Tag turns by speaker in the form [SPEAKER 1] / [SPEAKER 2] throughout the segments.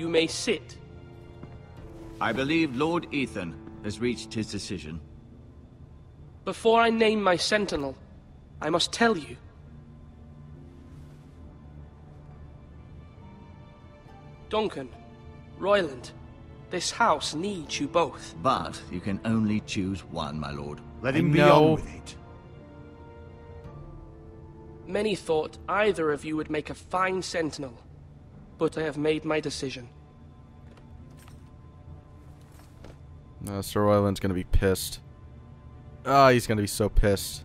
[SPEAKER 1] You may sit.
[SPEAKER 2] I believe Lord Ethan has reached his decision.
[SPEAKER 1] Before I name my sentinel, I must tell you. Duncan, Royland, this house needs you both.
[SPEAKER 2] But you can only choose one, my lord.
[SPEAKER 3] Let him be on with it.
[SPEAKER 1] Many thought either of you would make a fine sentinel, but I have made my decision.
[SPEAKER 4] Sir Royland's gonna be pissed. Ah, he's gonna be so pissed.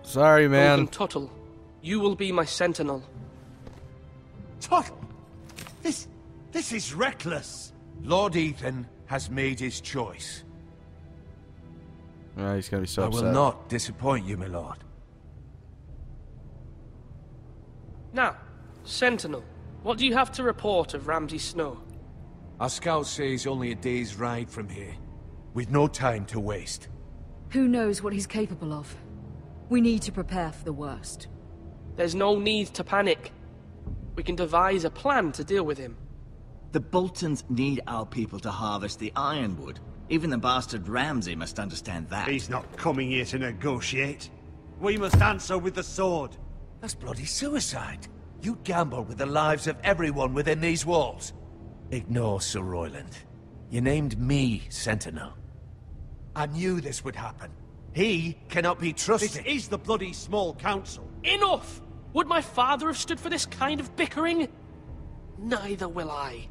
[SPEAKER 4] Sorry, man.
[SPEAKER 1] Duncan Tuttle, you will be my sentinel.
[SPEAKER 3] Tuttle! This is reckless.
[SPEAKER 5] Lord Ethan has made his choice.
[SPEAKER 4] Ah, he's gonna be so upset.
[SPEAKER 5] I will not disappoint you, my lord.
[SPEAKER 1] Now, sentinel, what do you have to report of Ramsay Snow?
[SPEAKER 5] Our scouts say he's only a day's ride from here, with no time to waste.
[SPEAKER 6] Who knows what he's capable of? We need to prepare for the worst.
[SPEAKER 1] There's no need to panic. We can devise a plan to deal with him.
[SPEAKER 2] The Boltons need our people to harvest the ironwood. Even the bastard Ramsay must understand that.
[SPEAKER 3] He's not coming here to negotiate. We must answer with the sword.
[SPEAKER 5] That's bloody suicide. You gamble with the lives of everyone within these walls. Ignore Sir Royland. You named me Sentinel. I knew this would happen. He cannot be trusted.
[SPEAKER 3] This is the bloody small council.
[SPEAKER 1] Enough! Would my father have stood for this kind of bickering? Neither will I.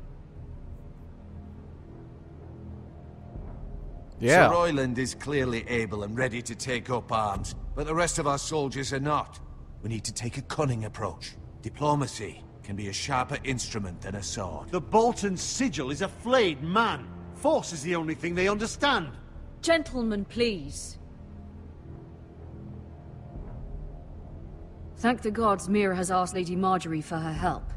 [SPEAKER 4] Yeah.
[SPEAKER 5] Sir Royland is clearly able and ready to take up arms, but the rest of our soldiers are not. We need to take a cunning approach. Diplomacy can be a sharper instrument than a sword.
[SPEAKER 3] The Bolton sigil is a flayed man. Force is the only thing they understand.
[SPEAKER 6] Gentlemen, please. Thank the gods Mira has asked Lady Marjorie for her help.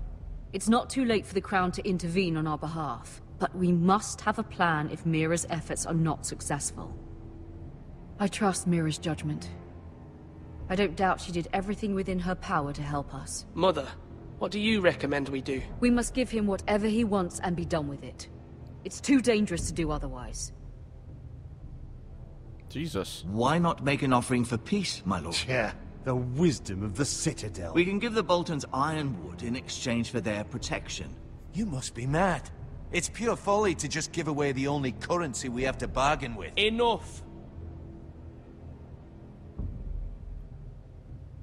[SPEAKER 6] It's not too late for the Crown to intervene on our behalf, but we must have a plan if Mira's efforts are not successful. I trust Mira's judgment. I don't doubt she did everything within her power to help us.
[SPEAKER 1] Mother, what do you recommend we do?
[SPEAKER 6] We must give him whatever he wants and be done with it. It's too dangerous to do otherwise.
[SPEAKER 4] Jesus.
[SPEAKER 2] Why not make an offering for peace, my lord?
[SPEAKER 3] Yeah, the wisdom of the Citadel.
[SPEAKER 2] We can give the Boltons ironwood in exchange for their protection.
[SPEAKER 5] You must be mad. It's pure folly to just give away the only currency we have to bargain with.
[SPEAKER 1] Enough!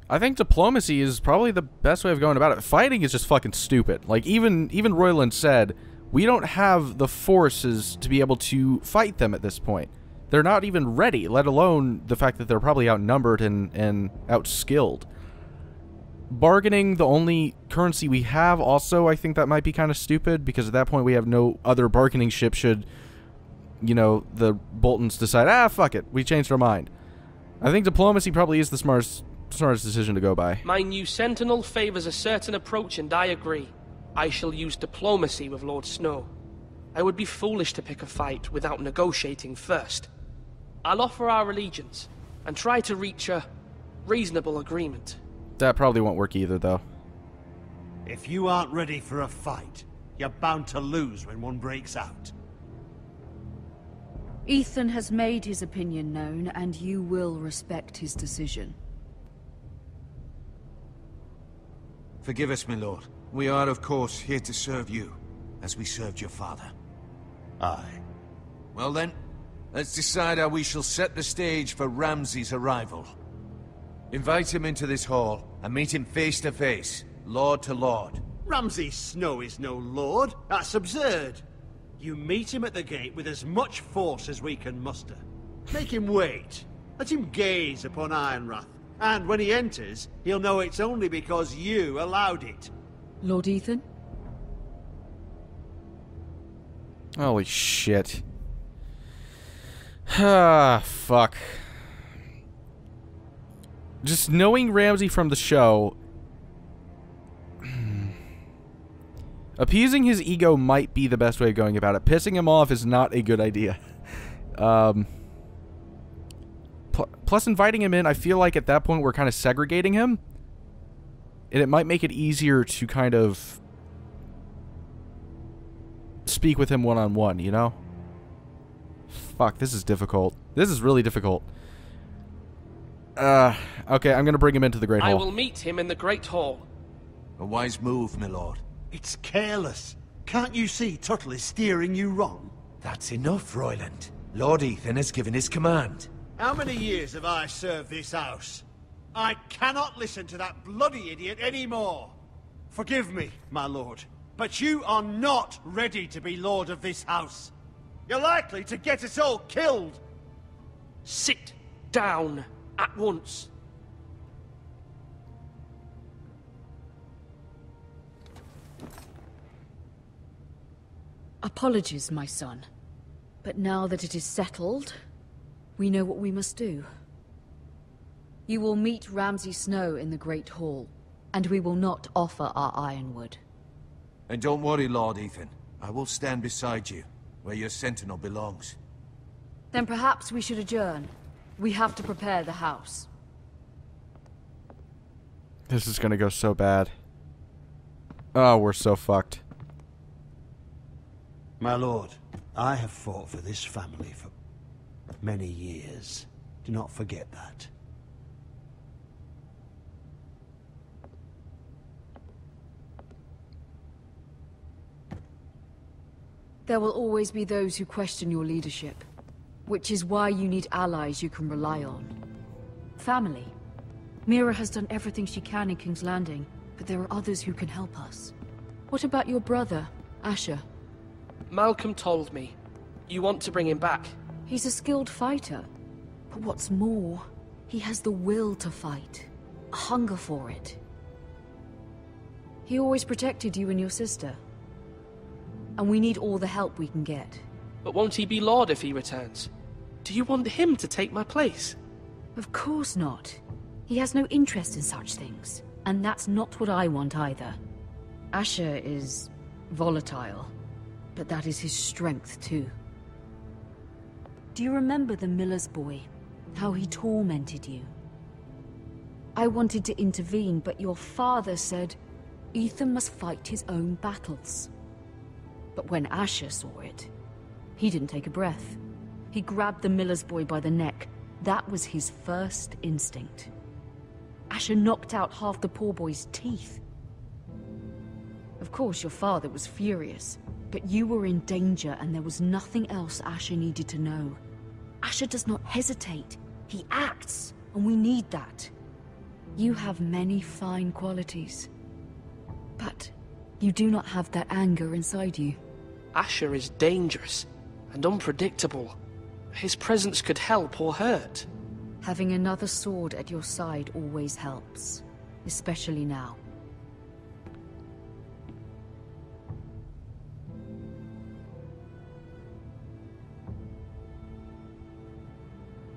[SPEAKER 4] I think diplomacy is probably the best way of going about it. Fighting is just fucking stupid. Like, even Royland said, we don't have the forces to be able to fight them at this point. They're not even ready, let alone the fact that they're probably outnumbered and outskilled. Bargaining, the only currency we have, also, I think that might be kind of stupid, because at that point we have no other bargaining ship should, you know, the Boltons decide, ah, fuck it, we changed our mind. I think diplomacy probably is the smartest decision to go by.
[SPEAKER 1] My new sentinel favors a certain approach, and I agree. I shall use diplomacy with Lord Snow. I would be foolish to pick a fight without negotiating first. I'll offer our allegiance, and try to reach a reasonable agreement.
[SPEAKER 4] That probably won't work either, though.
[SPEAKER 3] If you aren't ready for a fight, you're bound to lose when one breaks out.
[SPEAKER 6] Ethan has made his opinion known, and you will respect his decision.
[SPEAKER 5] Forgive us, my lord. We are, of course, here to serve you, as we served your father.
[SPEAKER 3] Aye.
[SPEAKER 5] Well then, let's decide how we shall set the stage for Ramsay's arrival. Invite him into this hall, and meet him face to face, lord to lord.
[SPEAKER 3] Ramsay Snow is no lord. That's absurd. You meet him at the gate with as much force as we can muster. Make him wait. Let him gaze upon Ironrath. And when he enters, he'll know it's only because you allowed it.
[SPEAKER 6] Lord Ethan?
[SPEAKER 4] Holy shit. Ah, fuck. Just knowing Ramsay from the show, appeasing his ego might be the best way of going about it. Pissing him off is not a good idea. Plus inviting him in, I feel like at that point we're kind of segregating him. and it might make it easier to kind of speak with him one-on-one, you know? Fuck, this is difficult. This is really difficult. Okay, I'm gonna bring him into the Great Hall.
[SPEAKER 1] I will meet him in the Great Hall.
[SPEAKER 5] A wise move, my lord.
[SPEAKER 3] It's careless. Can't you see Tuttle is steering you wrong?
[SPEAKER 5] That's enough, Royland. Lord Ethan has given his command.
[SPEAKER 3] How many years have I served this house? I cannot listen to that bloody idiot anymore. Forgive me, my lord, but you are not ready to be lord of this house. You're likely to get us all killed.
[SPEAKER 1] Sit down at once.
[SPEAKER 6] Apologies, my son. But now that it is settled, we know what we must do. You will meet Ramsay Snow in the Great Hall, and we will not offer our ironwood.
[SPEAKER 5] And don't worry, Lord Ethan. I will stand beside you, where your sentinel belongs.
[SPEAKER 6] Then perhaps we should adjourn. We have to prepare the house.
[SPEAKER 4] This is gonna go so bad. Oh, we're so fucked.
[SPEAKER 3] My lord, I have fought for this family for many years. Do not forget that.
[SPEAKER 6] There will always be those who question your leadership, which is why you need allies you can rely on. Family. Mira has done everything she can in King's Landing, but there are others who can help us. What about your brother, Asher?
[SPEAKER 1] Malcolm told me. You want to bring him back.
[SPEAKER 6] He's a skilled fighter. But what's more, he has the will to fight. A hunger for it. He always protected you and your sister. And we need all the help we can get.
[SPEAKER 1] But won't he be Lord if he returns? Do you want him to take my place?
[SPEAKER 6] Of course not. He has no interest in such things. And that's not what I want either. Asher is volatile. But that is his strength too. Do you remember the miller's boy? How he tormented you? I wanted to intervene, but your father said Ethan must fight his own battles. But when Asher saw it, he didn't take a breath. He grabbed the miller's boy by the neck. That was his first instinct. Asher knocked out half the poor boy's teeth. Of course, your father was furious, but you were in danger and there was nothing else Asher needed to know. Asher does not hesitate. He acts, and we need that. You have many fine qualities, but you do not have that anger inside you.
[SPEAKER 1] Asher is dangerous and unpredictable. His presence could help or hurt.
[SPEAKER 6] Having another sword at your side always helps, especially now.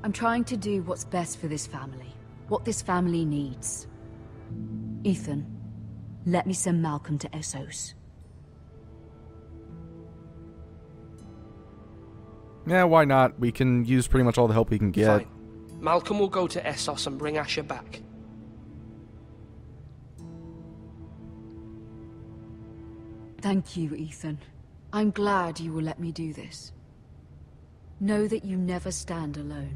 [SPEAKER 6] I'm trying to do what's best for this family, what this family needs. Ethan, let me send Malcolm to Essos.
[SPEAKER 4] Yeah, why not? We can use pretty much all the help we can get.
[SPEAKER 1] Fine. Malcolm will go to Essos and bring Asher back.
[SPEAKER 6] Thank you, Ethan. I'm glad you will let me do this. Know that you never stand alone.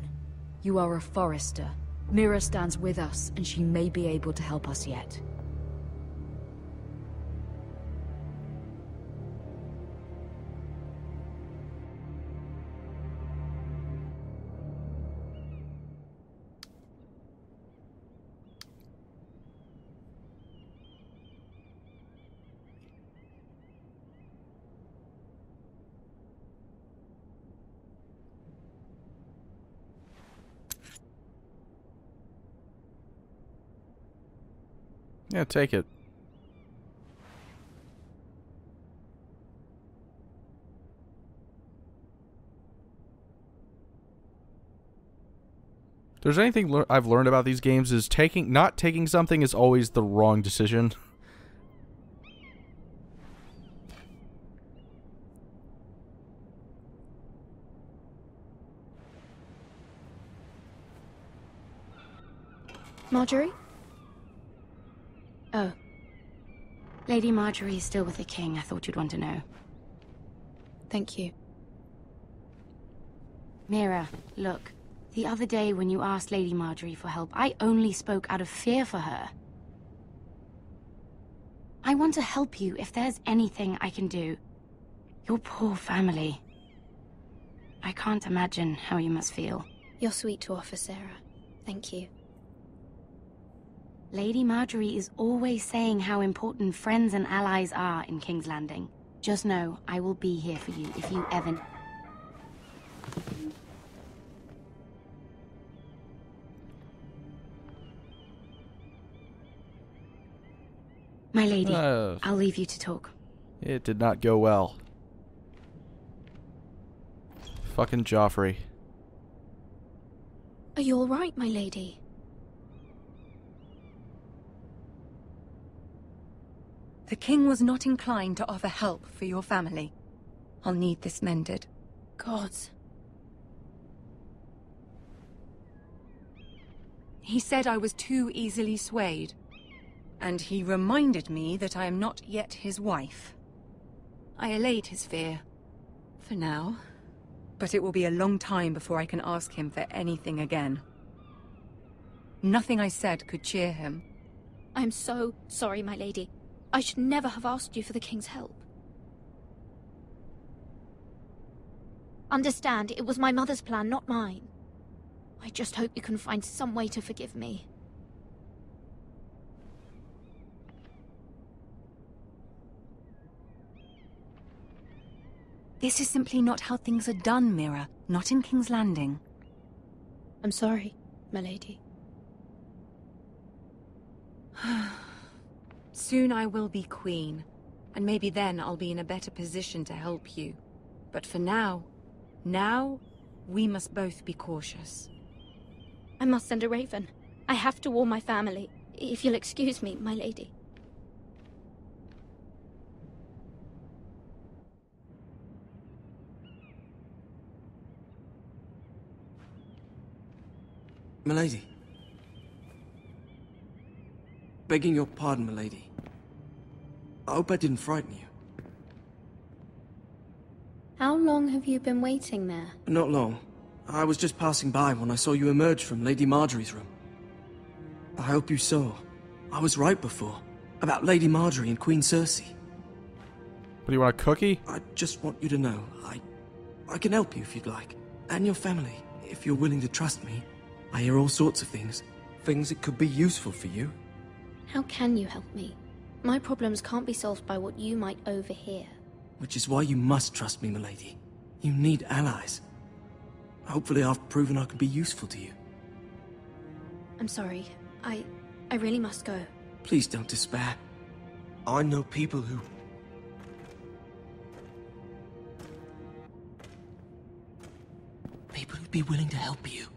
[SPEAKER 6] You are a Forrester. Mira stands with us, and she may be able to help us yet.
[SPEAKER 4] Yeah, take it. If there's anything I've learned about these games is not taking something is always the wrong decision.
[SPEAKER 7] Marjorie? Oh. Lady Marjorie is still with the king. I thought you'd want to know.
[SPEAKER 8] Thank you.
[SPEAKER 7] Mira, look. The other day when you asked Lady Marjorie for help, I only spoke out of fear for her. I want to help you if there's anything I can do. Your poor family. I can't imagine how you must feel.
[SPEAKER 8] You're sweet to offer, Sarah. Thank you.
[SPEAKER 7] Lady Marjorie is always saying how important friends and allies are in King's Landing. Just know, I will be here for you if you ever... My lady, I'll leave you to talk.
[SPEAKER 4] It did not go well. Fucking Joffrey.
[SPEAKER 8] Are you all right, my lady?
[SPEAKER 9] The king was not inclined to offer help for your family. I'll need this mended.
[SPEAKER 8] Gods.
[SPEAKER 9] He said I was too easily swayed. And he reminded me that I am not yet his wife. I allayed his fear. For now. But it will be a long time before I can ask him for anything again. Nothing I said could cheer him.
[SPEAKER 8] I'm so sorry, my lady. I should never have asked you for the king's help. Understand, it was my mother's plan, not mine. I just hope you can find some way to forgive me.
[SPEAKER 9] This is simply not how things are done, Mira. Not in King's Landing.
[SPEAKER 8] I'm sorry, my lady.
[SPEAKER 9] Soon I will be queen, and maybe then I'll be in a better position to help you. But for now, we must both be cautious.
[SPEAKER 8] I must send a raven. I have to warn my family. If you'll excuse me, my lady.
[SPEAKER 10] Milady. Begging your pardon, milady. I hope I didn't frighten you.
[SPEAKER 8] How long have you been waiting there?
[SPEAKER 10] Not long. I was just passing by when I saw you emerge from Lady Marjorie's room. I hope you saw. I was right before. About Lady Marjorie and Queen Cersei.
[SPEAKER 4] What, do you want a cookie?
[SPEAKER 10] I just want you to know, I can help you if you'd like. And your family, if you're willing to trust me. I hear all sorts of things. Things that could be useful for you.
[SPEAKER 8] How can you help me? My problems can't be solved by what you might overhear.
[SPEAKER 10] Which is why you must trust me, milady. You need allies. Hopefully I've proven I can be useful to you.
[SPEAKER 8] I'm sorry. I really must go.
[SPEAKER 10] Please don't despair. I know people who... People who'd be willing to help you.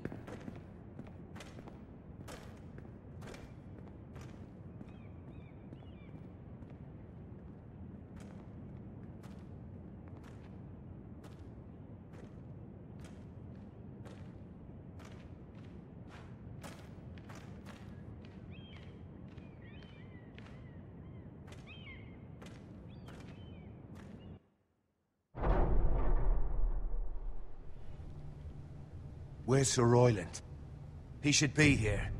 [SPEAKER 5] Where's Sir Royland? He should be here.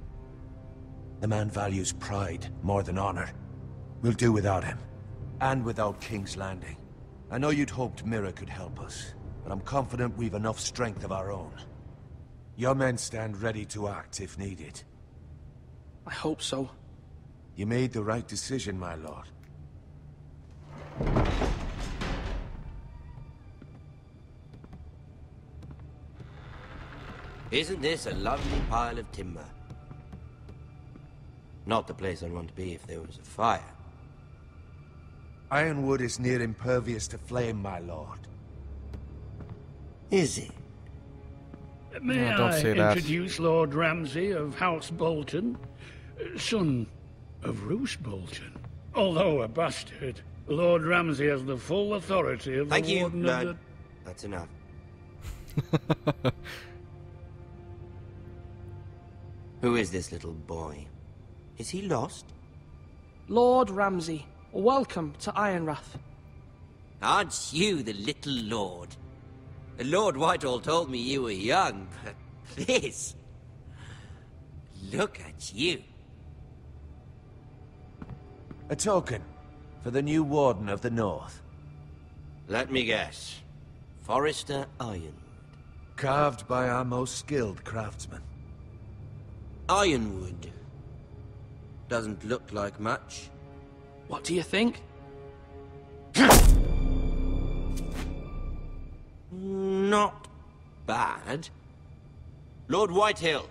[SPEAKER 5] The man values pride more than honor. We'll do without him. And without King's Landing. I know you'd hoped Mira could help us, but I'm confident we've enough strength of our own. Your men stand ready to act if needed.
[SPEAKER 10] I hope so.
[SPEAKER 5] You made the right decision, my lord.
[SPEAKER 11] Isn't this a lovely pile of timber? Not the place I'd want to be if there was a fire.
[SPEAKER 5] Ironwood is near impervious to flame, my lord.
[SPEAKER 11] Is it?
[SPEAKER 12] May
[SPEAKER 4] don't
[SPEAKER 12] I
[SPEAKER 4] say that.
[SPEAKER 12] introduce Lord Ramsay of House Bolton, son of Roose Bolton. Although a bastard, Lord Ramsay has the full authority of
[SPEAKER 11] Thank
[SPEAKER 12] the
[SPEAKER 11] you,
[SPEAKER 12] Warden
[SPEAKER 11] Lord.
[SPEAKER 12] of the...
[SPEAKER 11] That's enough. Who is this little boy? Is he lost?
[SPEAKER 1] Lord Ramsay, welcome to Ironrath.
[SPEAKER 11] Aren't you the little lord? Lord Whitehall told me you were young, but this... Look at you.
[SPEAKER 5] A token for the new Warden of the North.
[SPEAKER 11] Let me guess. Forrester Ironwood.
[SPEAKER 5] Carved by our most skilled craftsmen.
[SPEAKER 11] Ironwood. Doesn't look like much.
[SPEAKER 1] What do you think?
[SPEAKER 11] Not bad. Lord Whitehill,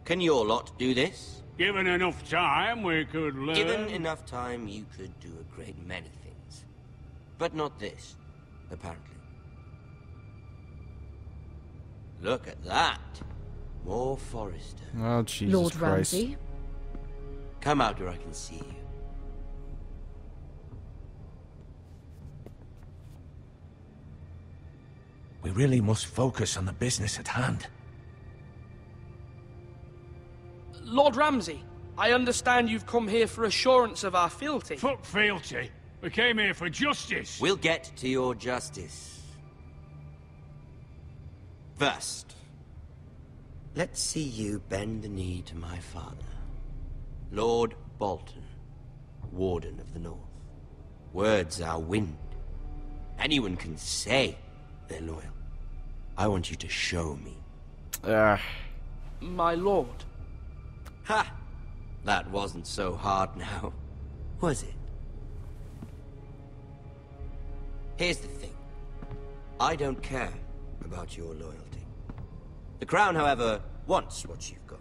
[SPEAKER 11] can your lot do this?
[SPEAKER 12] Given enough time, we could learn...
[SPEAKER 11] Given enough time, you could do a great many things. But not this, apparently. Look at that. More Forrester.
[SPEAKER 4] Oh, Jesus
[SPEAKER 6] Lord
[SPEAKER 4] Christ.
[SPEAKER 6] Ramsay?
[SPEAKER 11] Come out where I can see you.
[SPEAKER 5] We really must focus on the business at hand.
[SPEAKER 1] Lord Ramsay, I understand you've come here for assurance of our fealty.
[SPEAKER 12] Fuck fealty. We came here for justice.
[SPEAKER 11] We'll get to your justice. First, let's see you bend the knee to my father, Lord Bolton, Warden of the North. Words are wind. Anyone can say they're loyal. I want you to show me.
[SPEAKER 1] My lord.
[SPEAKER 11] Ha! That wasn't so hard now, was it? Here's the thing. I don't care about your loyalty. The Crown, however, wants what you've got.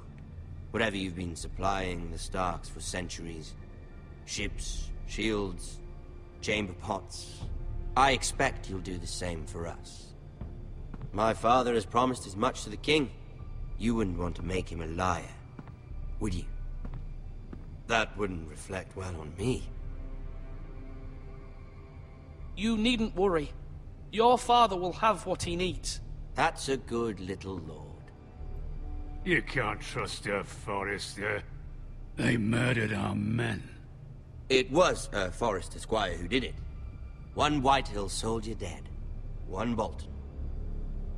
[SPEAKER 11] Whatever you've been supplying the Starks for centuries. Ships, shields, chamber pots. I expect you'll do the same for us. My father has promised as much to the king. You wouldn't want to make him a liar, would you? That wouldn't reflect well on me.
[SPEAKER 1] You needn't worry. Your father will have what he needs.
[SPEAKER 11] That's a good little lord.
[SPEAKER 12] You can't trust her, Forrester. They murdered our men.
[SPEAKER 11] It was a Forrester squire who did it. One Whitehill soldier dead. One Bolton.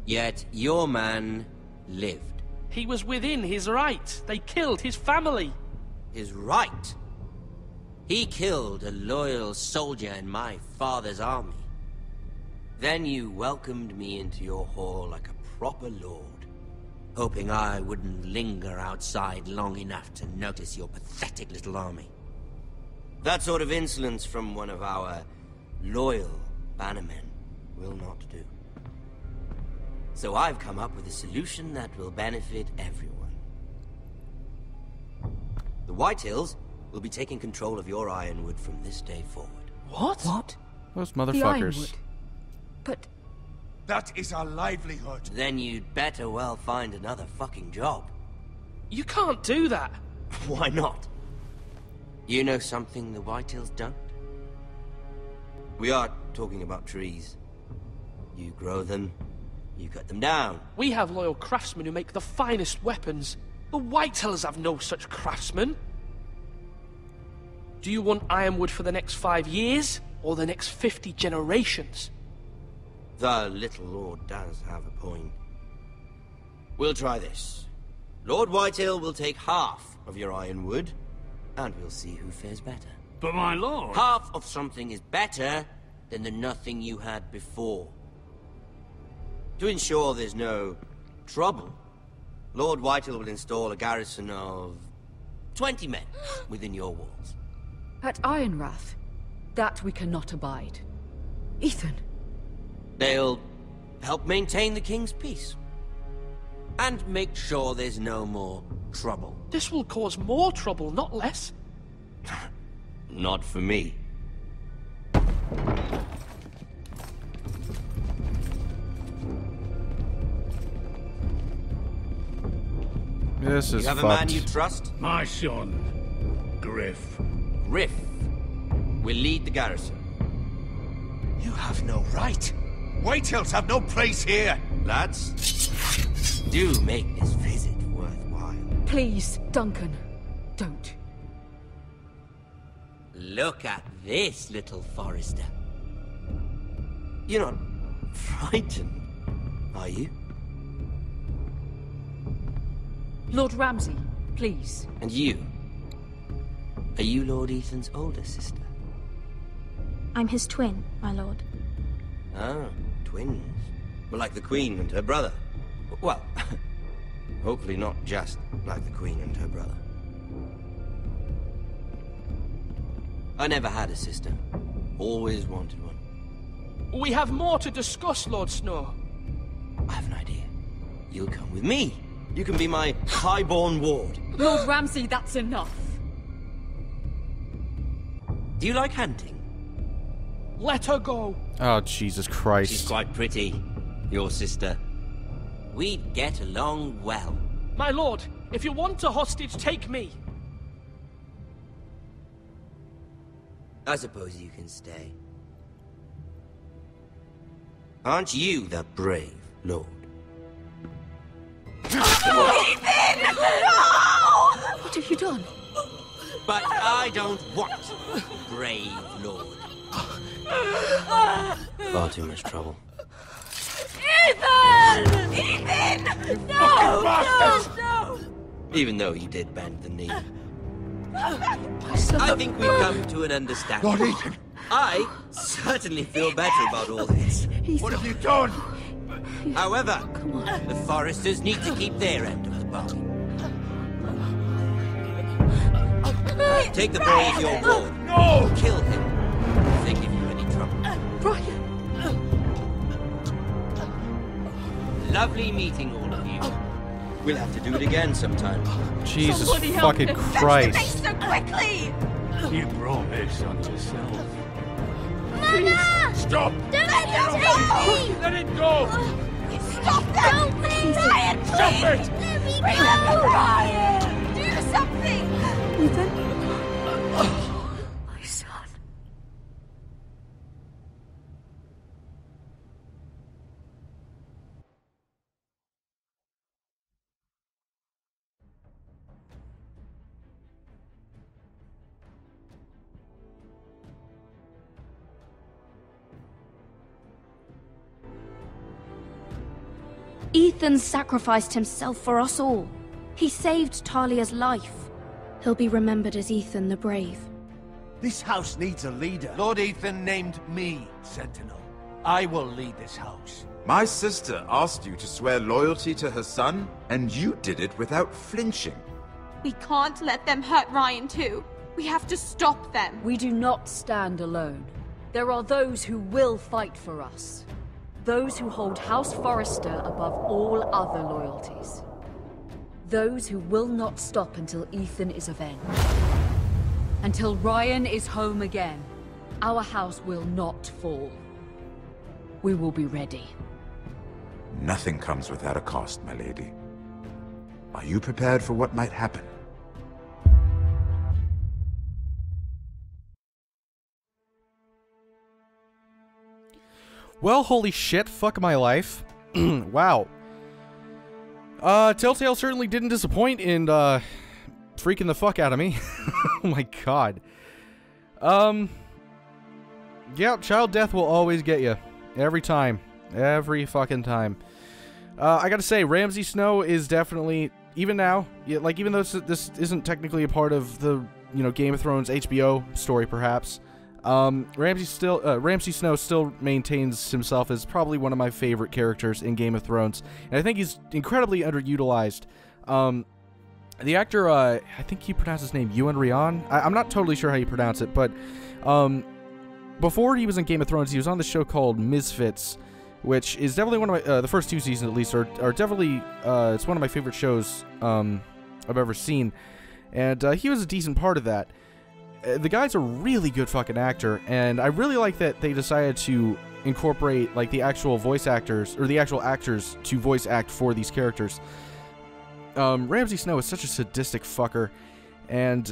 [SPEAKER 11] Yet your man lived.
[SPEAKER 1] He was within his right. They killed his family.
[SPEAKER 11] His right? He killed a loyal soldier in my father's army. Then you welcomed me into your hall like a proper lord, hoping I wouldn't linger outside long enough to notice your pathetic little army. That sort of insolence from one of our loyal bannermen will not do. So I've come up with a solution that will benefit everyone. The Whitehills will be taking control of your Ironwood from this day forward.
[SPEAKER 1] What?
[SPEAKER 6] What?
[SPEAKER 4] Those
[SPEAKER 6] The
[SPEAKER 4] motherfuckers.
[SPEAKER 6] Ironwood. But
[SPEAKER 5] That is our livelihood.
[SPEAKER 11] Then you'd better well find another fucking job.
[SPEAKER 1] You can't do that.
[SPEAKER 11] Why not? You know something the Whitehills don't? We are talking about trees. You grow them, you cut them down.
[SPEAKER 1] We have loyal craftsmen who make the finest weapons. The Whitehills have no such craftsmen. Do you want Ironwood for the next 5 years, or the next 50 generations?
[SPEAKER 11] The little lord does have a point. We'll try this. Lord Whitehill will take half of your Ironwood, and we'll see who fares better.
[SPEAKER 12] But my lord...
[SPEAKER 11] Half of something is better than the nothing you had before. To ensure there's no trouble, Lord Whitehill will install a garrison of 20 men within your walls.
[SPEAKER 6] at Ironrath, that we cannot abide. Ethan.
[SPEAKER 11] They'll help maintain the king's peace. And make sure there's no more trouble.
[SPEAKER 1] This will cause more trouble, not less.
[SPEAKER 11] Not for me.
[SPEAKER 4] This is
[SPEAKER 11] You have
[SPEAKER 4] fucked.
[SPEAKER 11] a man you trust?
[SPEAKER 12] My son, Griff.
[SPEAKER 11] Griff will lead the garrison.
[SPEAKER 5] You have no right. Whitehills have no place here.
[SPEAKER 11] Lads, do make this visit worthwhile.
[SPEAKER 6] Please, Duncan, don't.
[SPEAKER 11] Look at this, little Forrester. You're not frightened, are you?
[SPEAKER 6] Lord Ramsay, please.
[SPEAKER 11] And you? Are you Lord Ethan's older sister?
[SPEAKER 8] I'm his twin, my lord.
[SPEAKER 11] Ah, twins. Well, like the Queen and her brother. Well, hopefully not just like the Queen and her brother. I never had a sister. Always wanted one.
[SPEAKER 1] We have more to discuss, Lord Snow.
[SPEAKER 11] I have an idea. You'll come with me. You can be my highborn ward.
[SPEAKER 6] Lord Ramsay, that's enough.
[SPEAKER 11] Do you like hunting?
[SPEAKER 1] Let her go.
[SPEAKER 4] Oh, Jesus Christ.
[SPEAKER 11] She's quite pretty, your sister. We'd get along well.
[SPEAKER 1] My lord, if you want a hostage, take me.
[SPEAKER 11] I suppose you can stay. Aren't you the brave lord?
[SPEAKER 6] Ethan! No! What have you done?
[SPEAKER 11] But I don't want brave lord. Far too much trouble.
[SPEAKER 6] Ethan! Ethan! No! No!
[SPEAKER 11] Even though you did bend the knee. I think we've come to an understanding.
[SPEAKER 5] Lord Ethan!
[SPEAKER 11] I certainly feel better about all this.
[SPEAKER 5] What have you done?
[SPEAKER 11] However, the Forresters need to keep their end of the bargain. Take the boy as your ward.
[SPEAKER 5] No!
[SPEAKER 11] Kill him if they give you any trouble.
[SPEAKER 6] Brian!
[SPEAKER 11] Lovely meeting all of you. We'll have to do it again sometime.
[SPEAKER 4] Jesus
[SPEAKER 6] Somebody help
[SPEAKER 4] fucking
[SPEAKER 6] him.
[SPEAKER 4] Christ.
[SPEAKER 6] So quickly!
[SPEAKER 12] You brought this on yourself.
[SPEAKER 8] Mama!
[SPEAKER 12] Stop!
[SPEAKER 8] Don't let me!
[SPEAKER 12] Let it go!
[SPEAKER 8] Stop that! Don't please! Ryan,
[SPEAKER 12] Stop
[SPEAKER 8] please!
[SPEAKER 12] it!
[SPEAKER 8] Let me go! Ryan! Do something!
[SPEAKER 6] Ethan? My son.
[SPEAKER 8] Ethan sacrificed himself for us all. He saved Talia's life. He'll be remembered as Ethan the Brave.
[SPEAKER 3] This house needs a leader.
[SPEAKER 5] Lord Ethan named me Sentinel. I will lead this house.
[SPEAKER 13] My sister asked you to swear loyalty to her son, and you did it without flinching.
[SPEAKER 14] We can't let them hurt Ryan too. We have to stop them.
[SPEAKER 6] We do not stand alone. There are those who will fight for us. Those who hold House Forrester above all other loyalties. Those who will not stop until Ethan is avenged. Until Ryan is home again, our house will not fall. We will be ready.
[SPEAKER 13] Nothing comes without a cost, my lady. Are you prepared for what might happen?
[SPEAKER 4] Well, holy shit, fuck my life. Wow. Telltale certainly didn't disappoint in, freaking the fuck out of me. Oh my god. Yeah, child death will always get you. Every time. Every fucking time. I gotta say, Ramsay Snow is definitely, even now, like, even though this isn't technically a part of the, you know, Game of Thrones HBO story, perhaps, Ramsay Snow still maintains himself as probably one of my favorite characters in Game of Thrones, and I think he's incredibly underutilized. The actor, I think you pronounce his name Ewan Ryan. I'm not totally sure how you pronounce it, but before he was in Game of Thrones, he was on the show called Misfits, which is definitely one of my, the first two seasons at least, are definitely, it's one of my favorite shows I've ever seen, and he was a decent part of that. The guy's a really good fucking actor, and I really like that they decided to incorporate, like, the actual voice actors, or the actual actors to voice act for these characters. Ramsay Snow is such a sadistic fucker, and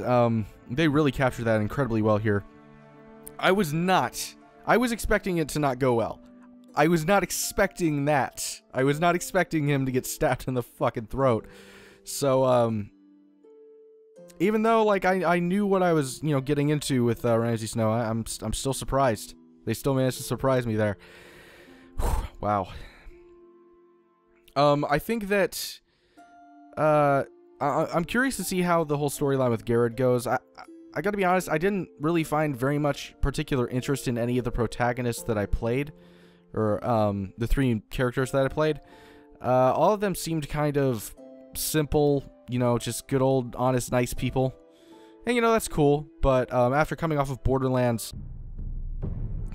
[SPEAKER 4] they really captured that incredibly well here. I was expecting it to not go well. I was not expecting that. I was not expecting him to get stabbed in the fucking throat. So, Even though, like, I knew what I was, you know, getting into with Ramsay Snow, I'm still surprised. They still managed to surprise me there. Whew, wow. I think that, I'm curious to see how the whole storyline with Garrett goes. I gotta be honest, I didn't really find very much particular interest in any of the protagonists that I played, or, the 3 characters that I played. All of them seemed kind of simple, you know, just good old, honest, nice people. And, you know, that's cool, but, after coming off of Borderlands...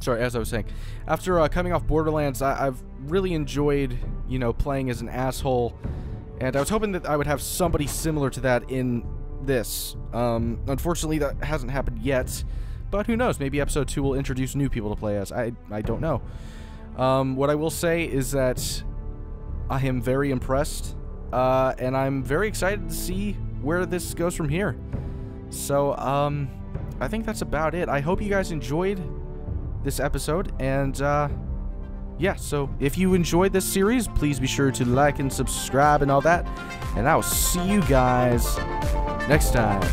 [SPEAKER 4] Sorry, as I was saying, after coming off Borderlands, I've really enjoyed, you know, playing as an asshole, and I was hoping that I would have somebody similar to that in this. Unfortunately, that hasn't happened yet, but who knows? Maybe Episode 2 will introduce new people to play as. I don't know. What I will say is that I am very impressed, and I'm very excited to see where this goes from here. So, I think that's about it. I hope you guys enjoyed this episode, and yeah, so if you enjoyed this series, please be sure to like and subscribe and all that, and I'll see you guys next time.